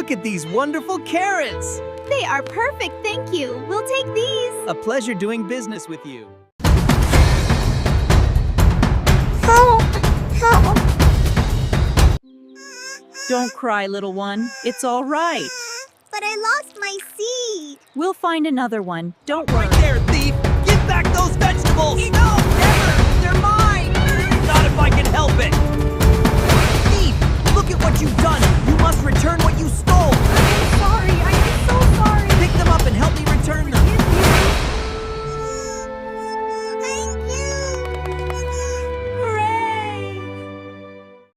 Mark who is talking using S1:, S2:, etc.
S1: Look at these wonderful carrots!
S2: They are perfect, thank you. We'll take these.
S1: A pleasure doing business with you.
S3: Don't cry, little one. It's all right.
S2: But I lost my seed.
S3: We'll find another one. Don't worry.
S1: Right there, thief! Give back those vegetables! No, never! They're mine! Not if I can help it! Thief! Look at what you've done! You must